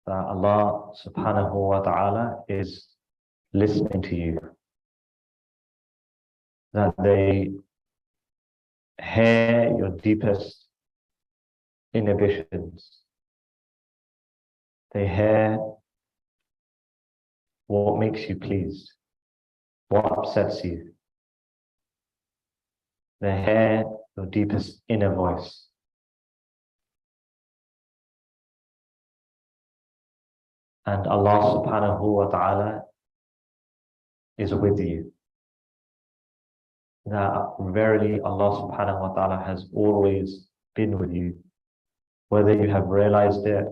that Allah subhanahu wa ta'ala is listening to you, that they hear your deepest inhibitions, they hear what makes you pleased, what upsets you, they hear your deepest inner voice. And Allah subhanahu wa ta'ala is with you. That verily Allah subhanahu wa ta'ala has always been with you. Whether you have realized it,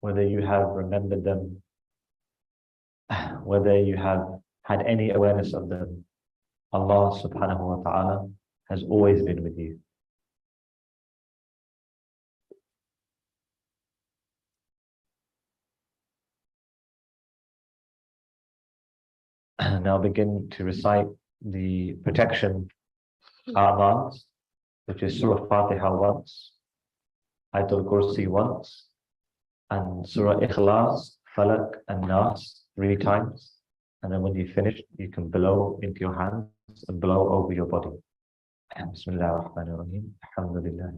whether you have remembered them, whether you have had any awareness of them, Allah subhanahu wa ta'ala has always been with you. Now begin to recite the protection A'mals, which is Surah Fatiha once, Ayatul Kursi once, and Surah Ikhlas, Falak and Nas 3 times. And then when you finish, you can blow into your hands and blow over your body. Bismillah ar-Rahman ar-Rahim. Alhamdulillah.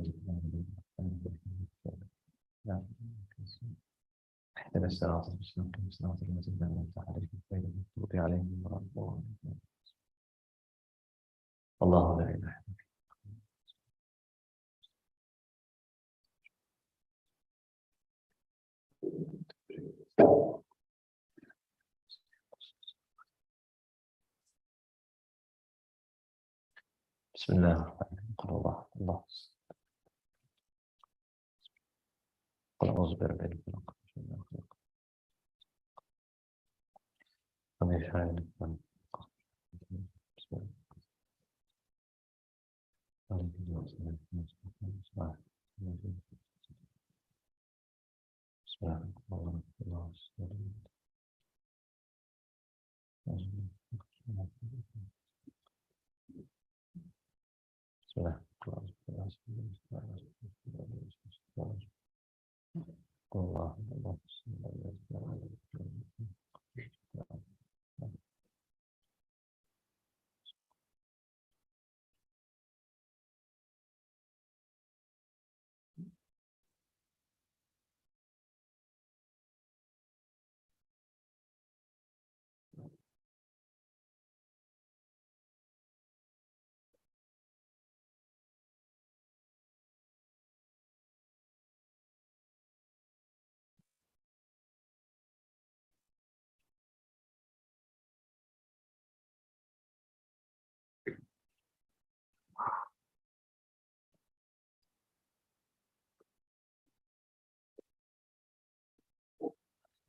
اهدنا الصراط المستقيم صراط الذين أنعمت عليهم غير المغضوب عليهم ولا الضالين. الله لا إله إلا هو. بسم الله الرحمن الرحيم. قل الله الله قل أعوذ برب الفلق ومن شر النفاثات بسم الله.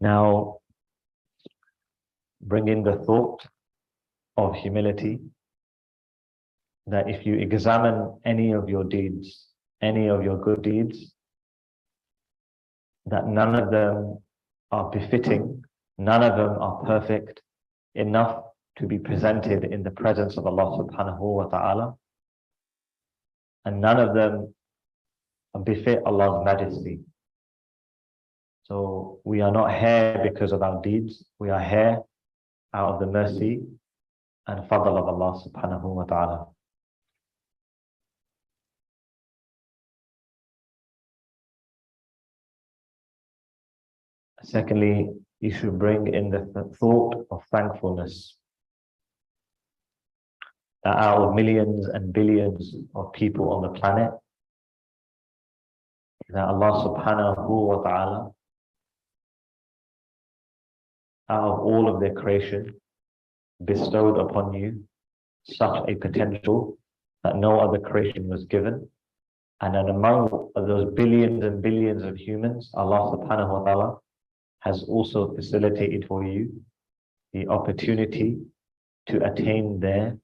Now, bring in the thought of humility, that if you examine any of your deeds, any of your good deeds, that none of them are befitting, none of them are perfect enough to be presented in the presence of Allah subhanahu wa ta'ala, and none of them befit Allah's majesty. So we are not here because of our deeds, we are here out of the mercy and fadl of Allah subhanahu wa ta'ala. Secondly, you should bring in the thought of thankfulness, that out of millions and billions of people on the planet, that Allah subhanahu wa ta'ala, out of all of their creation, bestowed upon you such a potential that no other creation was given. And then among those billions and billions of humans, Allah subhanahu wa ta'ala has also facilitated for you the opportunity to attain their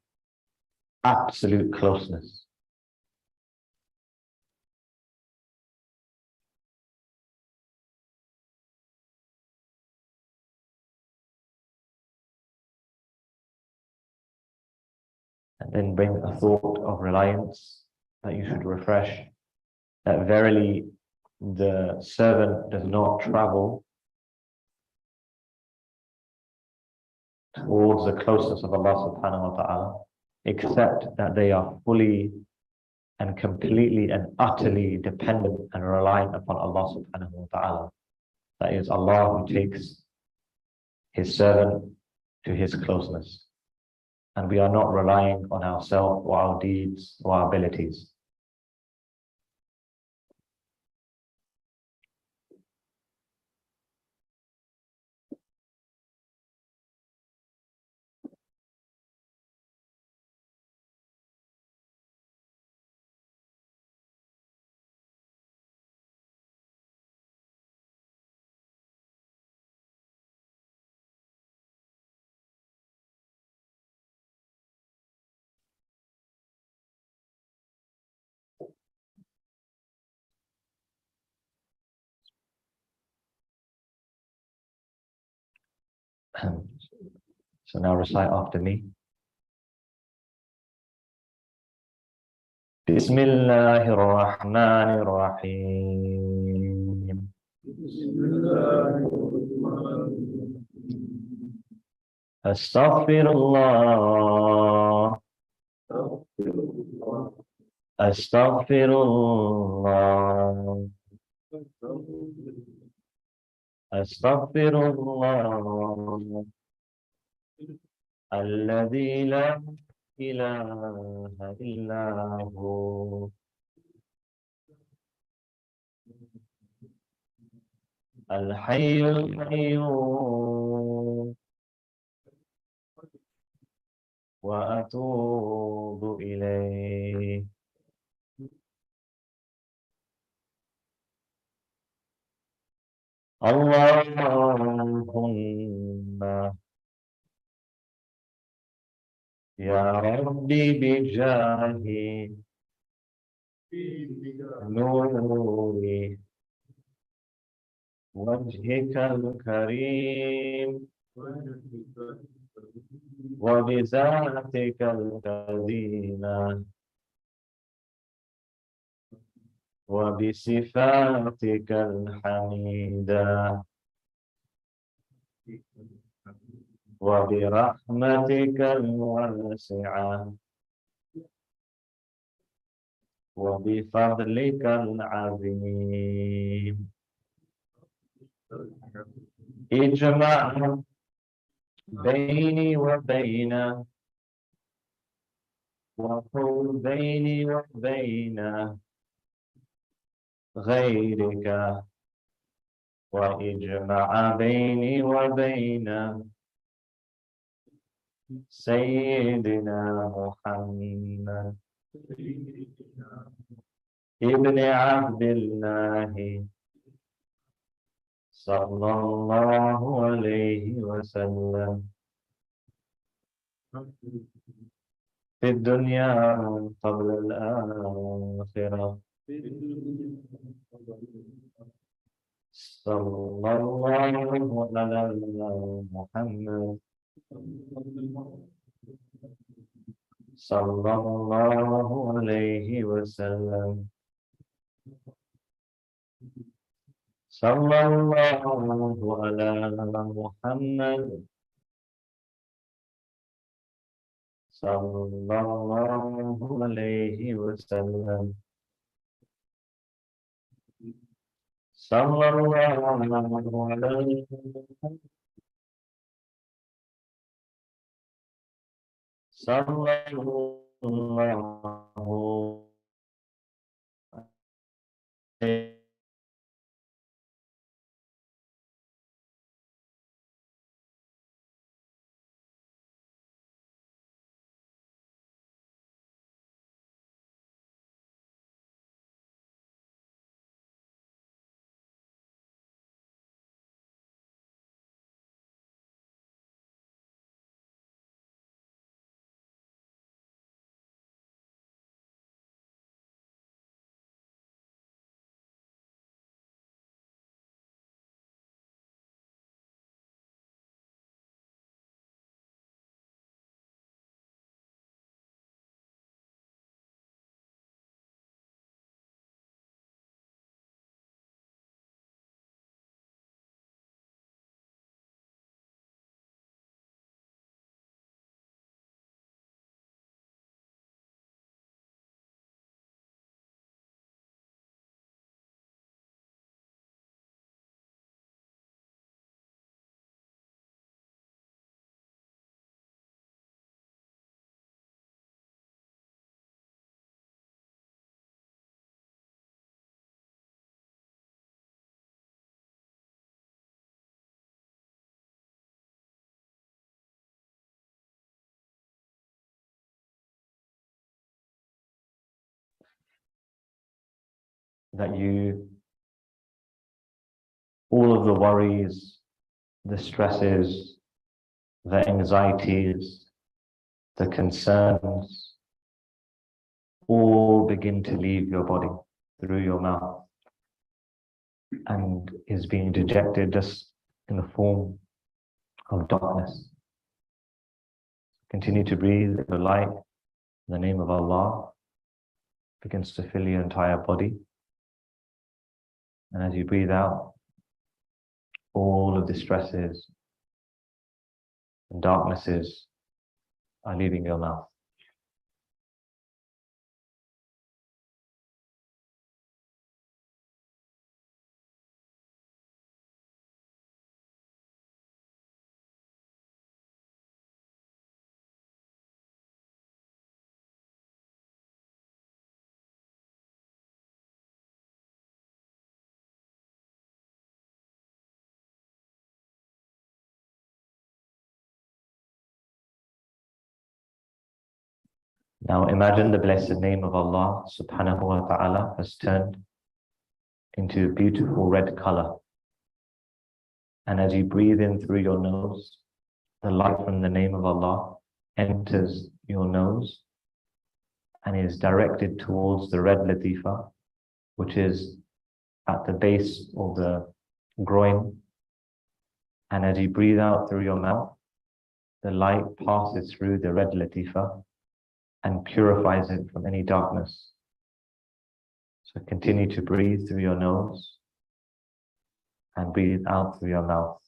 absolute closeness. And then bring a thought of reliance that you should refresh, that verily the servant does not travel towards the closeness of Allah subhanahu wa ta'ala, except that they are fully and completely and utterly dependent and reliant upon Allah subhanahu wa ta'ala. That is Allah who takes His servant to His closeness. And we are not relying on ourselves or our deeds or our abilities. So now recite after me. بسم الله الرحمن الرحيم. أستغفر الله أستغفر الله أستغفر الله الذي لا إله إلا هو الحي القيوم وأتوب إليه. اللهم يا ربي بجاه نور وجهك الكريم وبذاتك القديمة وبصفاتك الحميدة وبرحمتك الواسعة وبفضلك العظيم اجمع بيني وبين وحول بيني وبين غيرك واجمع بيني وبين سيدنا محمد ابن عبد الله صلى الله عليه وسلم في الدنيا قبل الآخرة صلى الله على محمد صلى الله عليه وسلم صلى الله على محمد صلى الله عليه وسلم صلى الله عليه صلى الله عليه that all of the worries, the stresses, the anxieties, the concerns, all begin to leave your body through your mouth and is being dejected just in the form of darkness. Continue to breathe. The light, in the name of Allah, begins to fill your entire body. And as you breathe out, all of the stresses and darknesses are leaving your mouth. Now imagine the blessed name of Allah subhanahu wa ta'ala has turned into a beautiful red color. And as you breathe in through your nose, the light from the name of Allah enters your nose and is directed towards the red LATIFA, which is at the base of the groin. And as you breathe out through your mouth, the light passes through the red LATIFA and purifies it from any darkness. So continue to breathe through your nose and breathe out through your mouth.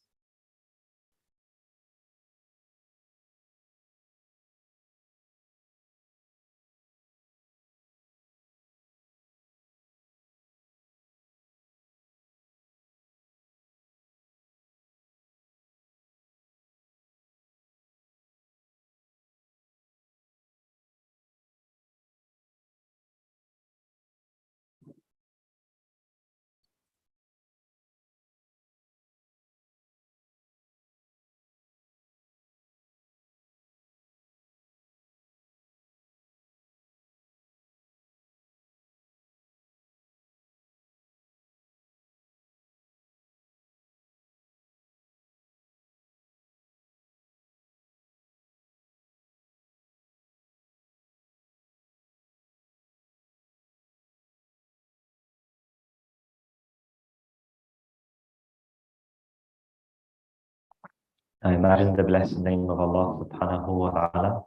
Now imagine the blessed name of Allah subhanahu wa ta'ala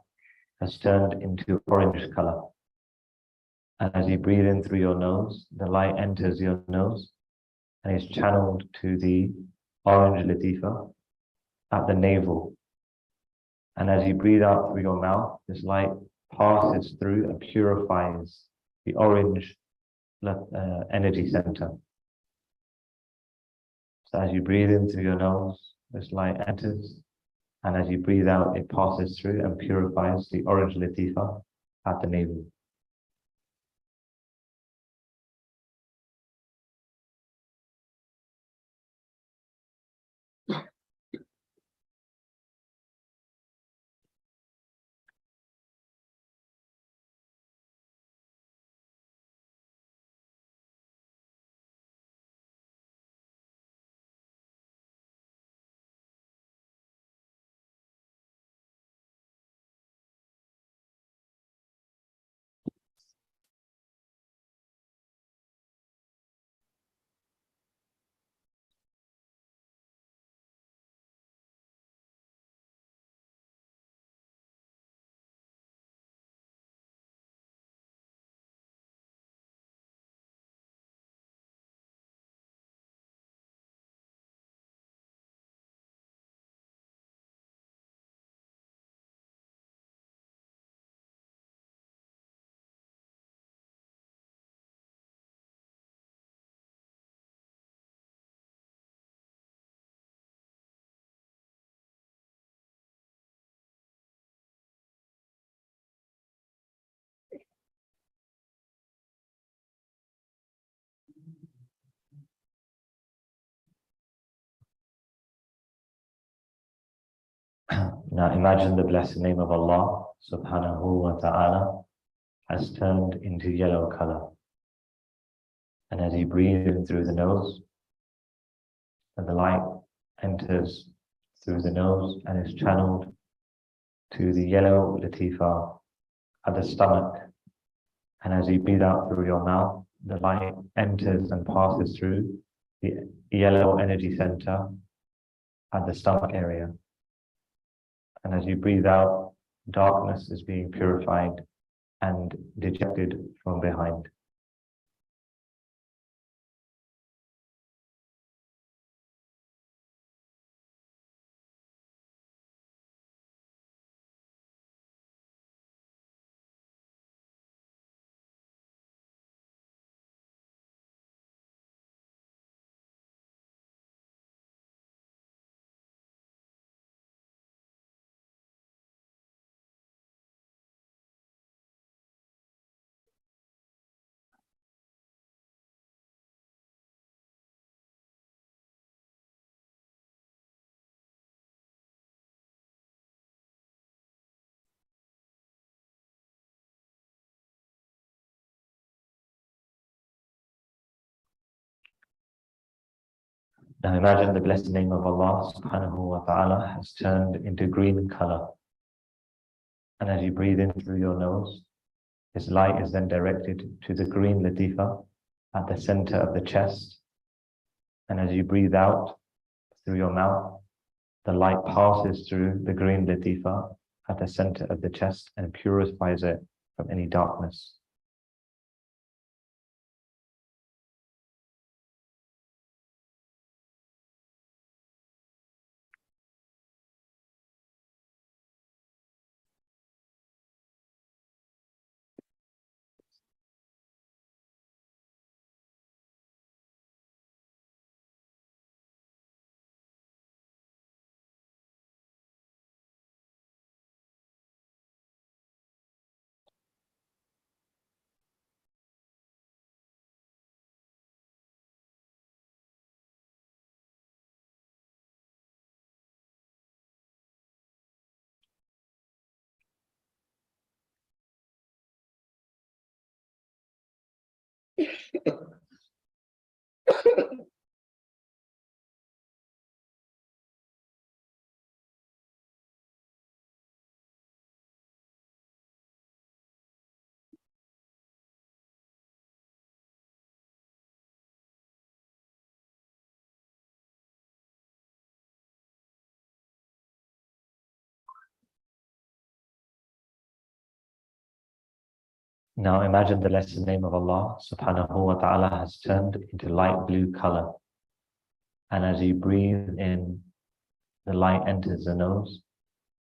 has turned into orange color. And as you breathe in through your nose, the light enters your nose and is channeled to the orange LATIFA at the navel. And as you breathe out through your mouth, this light passes through and purifies the orange energy center. So as you breathe in through your nose, this light enters, and as you breathe out, it passes through and purifies the orange LATIFA at the navel. Now imagine the blessed name of Allah subhanahu wa ta'ala has turned into yellow color. And as you breathe in through the nose, and the light enters through the nose and is channeled to the yellow LATIFA at the stomach. And as you breathe out through your mouth, the light enters and passes through the yellow energy center at the stomach area. And as you breathe out, darkness is being purified and dejected from behind. Now imagine the blessed name of Allah subhanahu wa ta'ala has turned into green color. And as you breathe in through your nose, this light is then directed to the green LATIFA at the center of the chest. And as you breathe out through your mouth, the light passes through the green LATIFA at the center of the chest and purifies it from any darkness. Now imagine the blessed name of Allah subhanahu wa ta'ala has turned into light blue color. And as you breathe in, the light enters the nose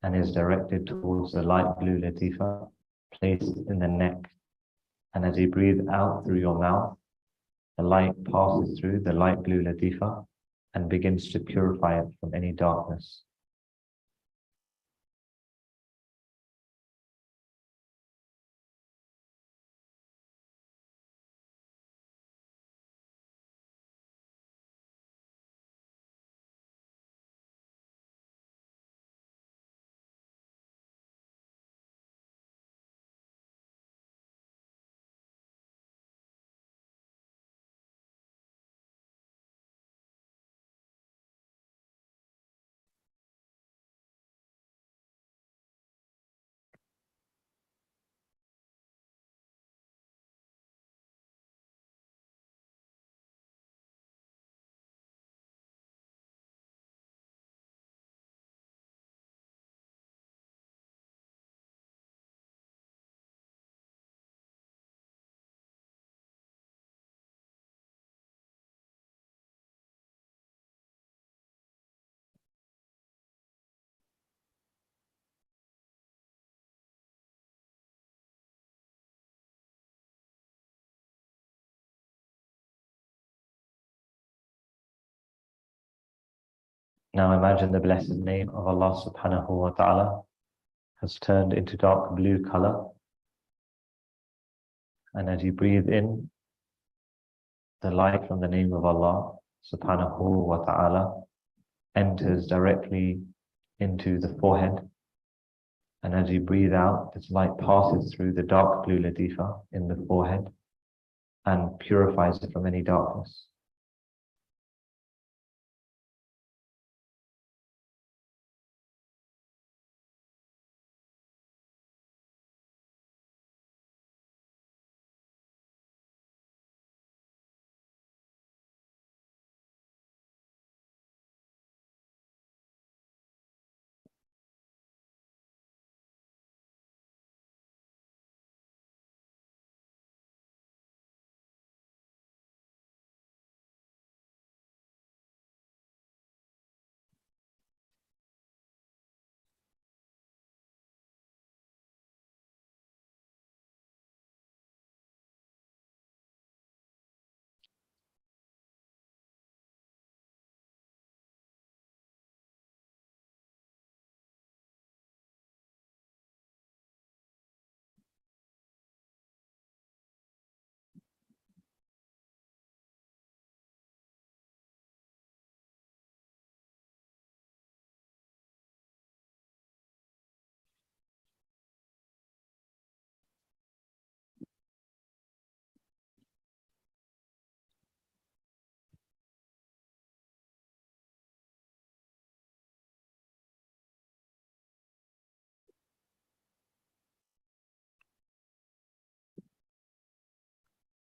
and is directed towards the light blue LATIFA placed in the neck. And as you breathe out through your mouth, the light passes through the light blue LATIFA and begins to purify it from any darkness. Now imagine the blessed name of Allah subhanahu wa ta'ala has turned into dark blue color. And as you breathe in, the light from the name of Allah subhanahu wa ta'ala enters directly into the forehead. And as you breathe out, this light passes through the dark blue LATIFA in the forehead and purifies it from any darkness.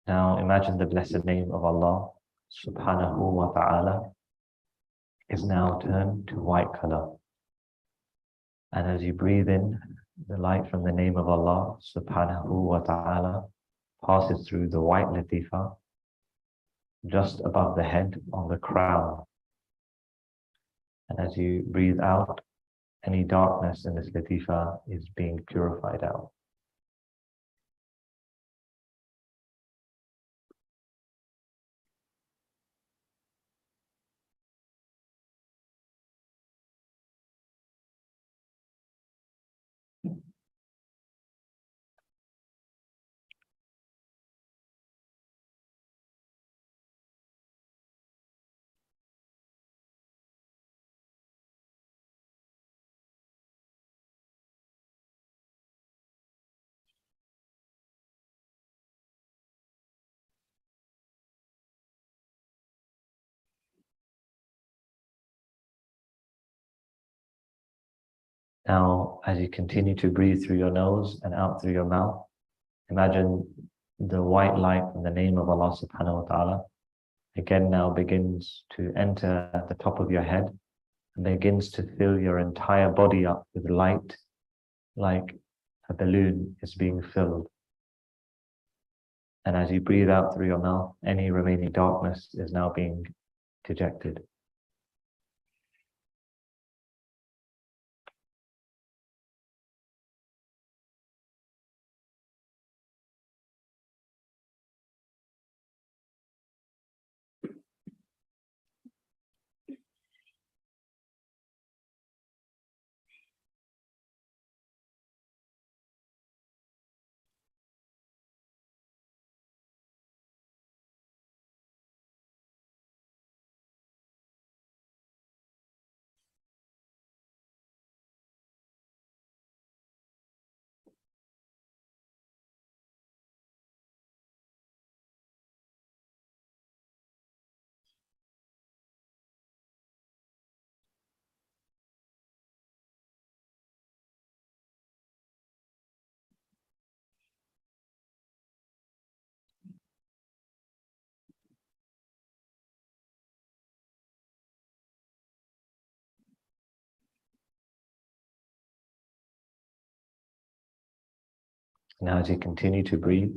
Now imagine the blessed name of Allah subhanahu wa ta'ala is now turned to white color. And as you breathe in, the light from the name of Allah subhanahu wa ta'ala passes through the white LATIFA just above the head on the crown. And as you breathe out, any darkness in this LATIFA is being purified out. Now, as you continue to breathe through your nose and out through your mouth, imagine the white light from the name of Allah subhanahu wa ta'ala again now begins to enter at the top of your head and begins to fill your entire body up with light like a balloon is being filled. And as you breathe out through your mouth, any remaining darkness is now being dejected. Now, as you continue to breathe,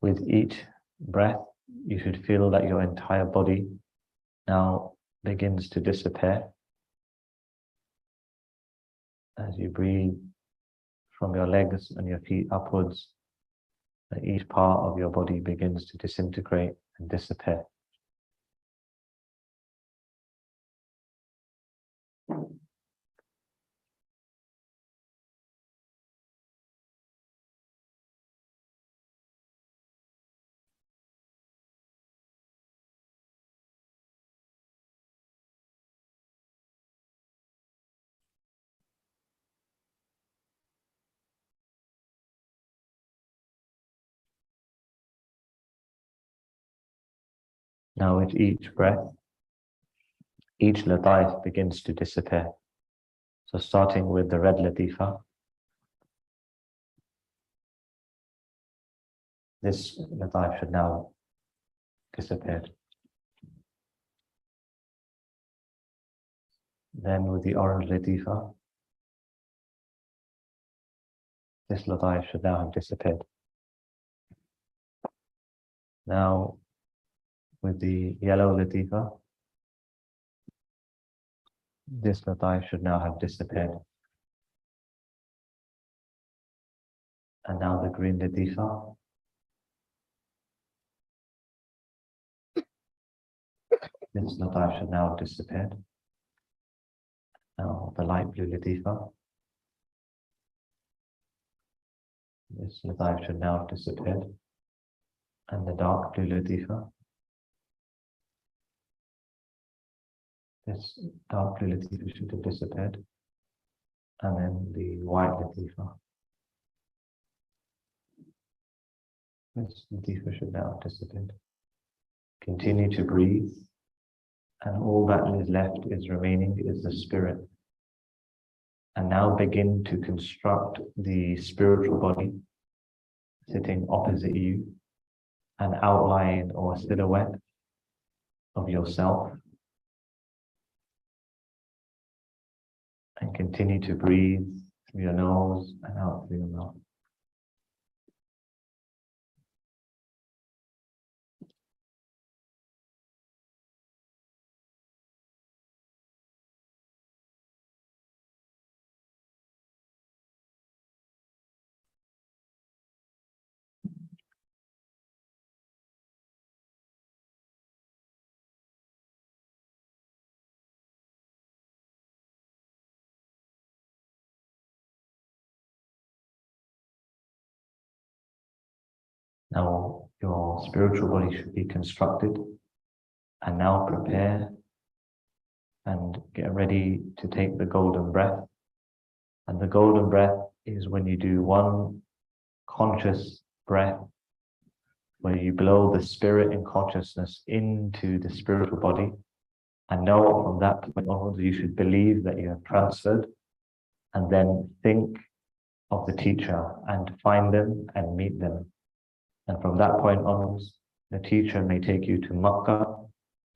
with each breath, you should feel that your entire body now begins to disappear. As you breathe from your legs and your feet upwards, each part of your body begins to disintegrate and disappear. Now with each breath, each lataif begins to disappear. So starting with the red latifa, this lataif should now disappear. Then with the orange latifa, this lataif should now have disappeared. Now with the yellow latifa, this lataif should now have disappeared. And now the green latifa, this lataif should now have disappeared. Now the light blue latifa, this lataif should now have disappeared. And the dark blue latifa, this dark blue latifa should have disappeared. And then the white latifa, this latifa should now have disappeared. Continue to breathe, and all that is left is remaining is the spirit. And now begin to construct the spiritual body sitting opposite you, an outline or silhouette of yourself. And continue to breathe through your nose and out through your mouth. Now your spiritual body should be constructed, and now prepare and get ready to take the golden breath. And the golden breath is when you do one conscious breath where you blow the spirit and consciousness into the spiritual body, and know from that point onwards you should believe that you have transferred, and then think of the teacher and find them and meet them. And from that point onwards, the teacher may take you to Makkah,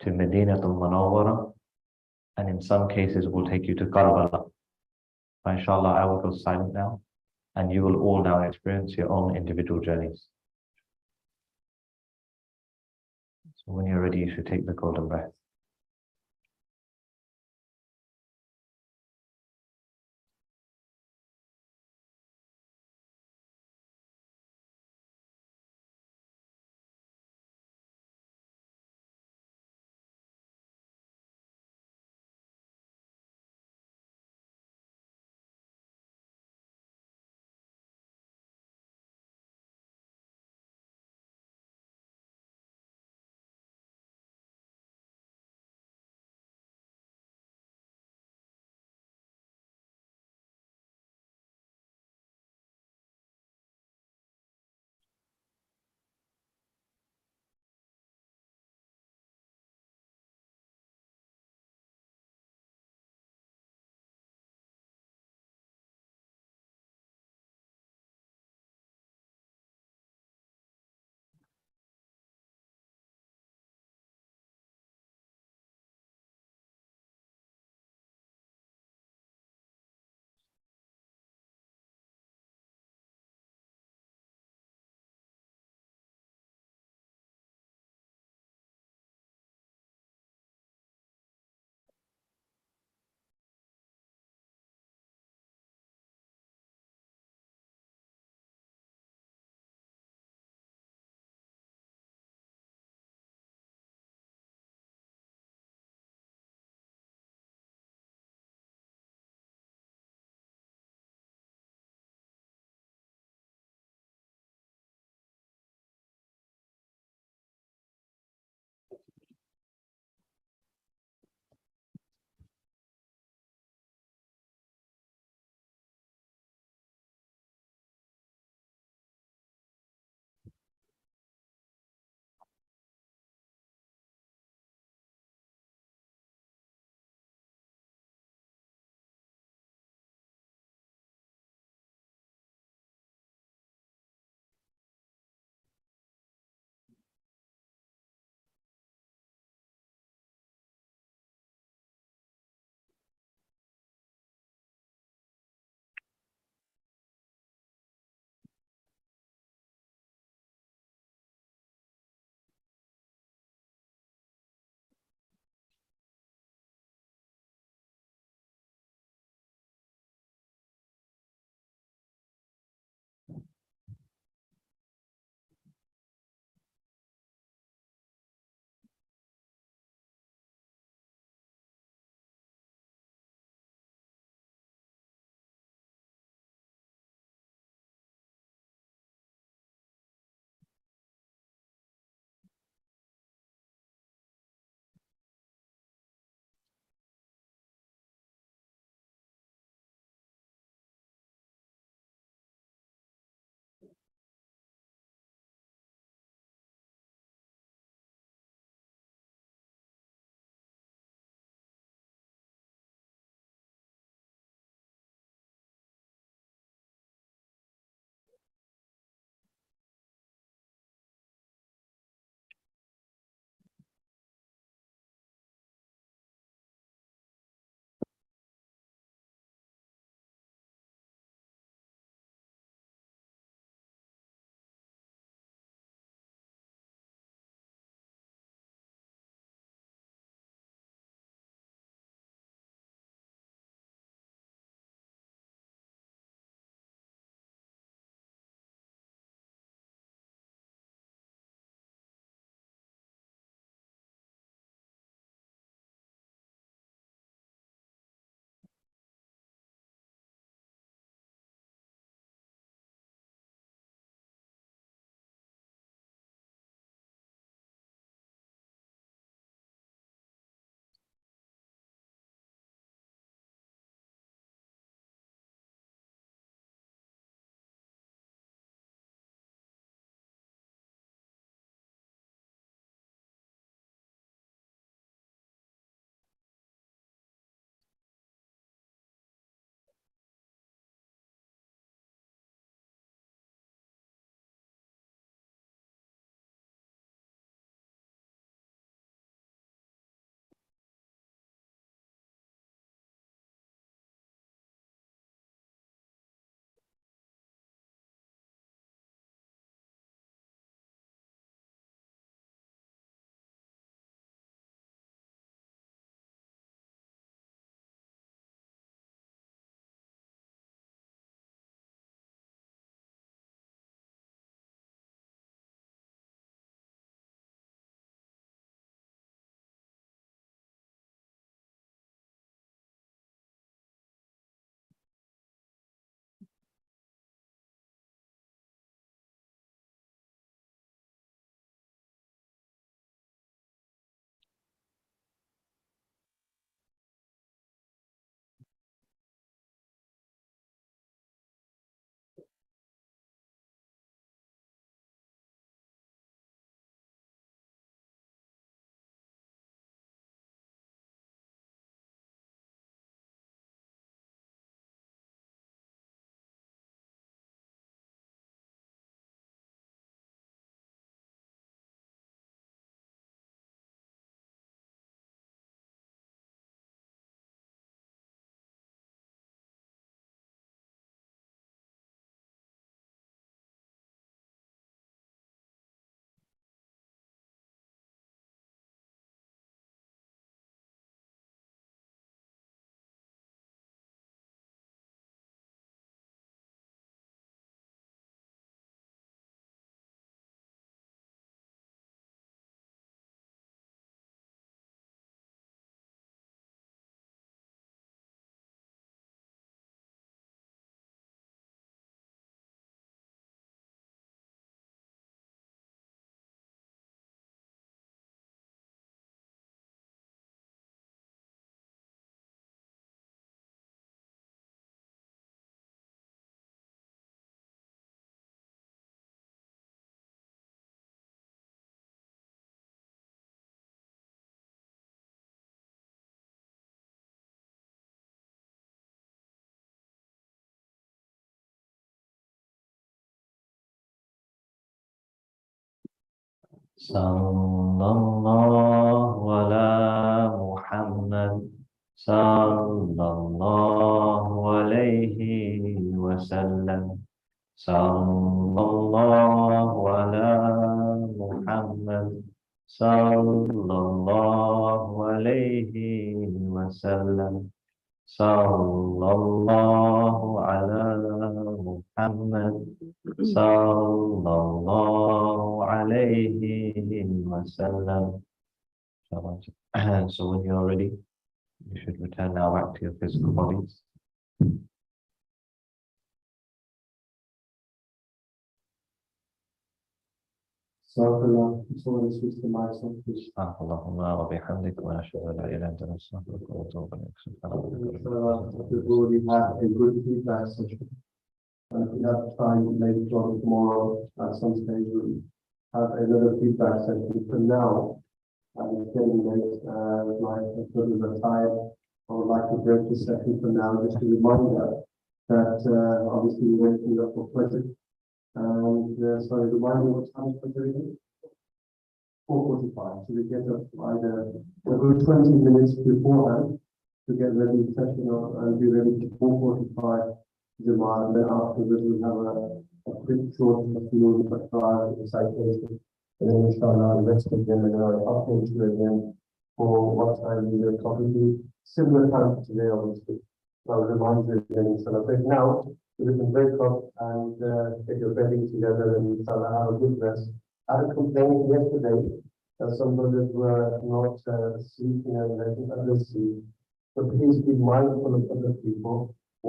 to Medinatul Munawwara, and in some cases will take you to Karbala. But inshallah, I will go silent now, and you will all now experience your own individual journeys. So when you're ready, you should take the golden breath. Sallallahu ala Muhammad. Sallallahu alayhi wa sallam. Sallallahu ala Muhammad. Sallallahu alayhi wa sallam. Sallallahu ala Muhammad. Sallallahu alayhi wa sallam. So when you're ready, you should return now back to your physical bodies. Allahumma wa bihamdika wa nashhadu an la ilaha illa anta nastaghfiruka wa natubu ilayk. We've already had a good feedback session. And if we have time later on tomorrow at some stage, we'll have another feedback session. For now, it's getting late, my brothers are tired. I would like to break this session for now, just a reminder that obviously we're waiting up for Fajr. And sorry, remind me what time is Fajr again? 4:45. So we get up either a good 20 minutes beforehand to get ready to session and be ready to 4:45 Jama'at, and then afterwards we'll have a quick short afternoon recitation, and then inshallah the rest of them and I'll update you again for what time we will probably similar time to today obviously. So I'll remind you again inshallah. But now we can break up and get your bedding together and inshallah have a good rest. I had a complaint yesterday that some brothers were not sleeping and letting others sleep. So please be mindful of other people.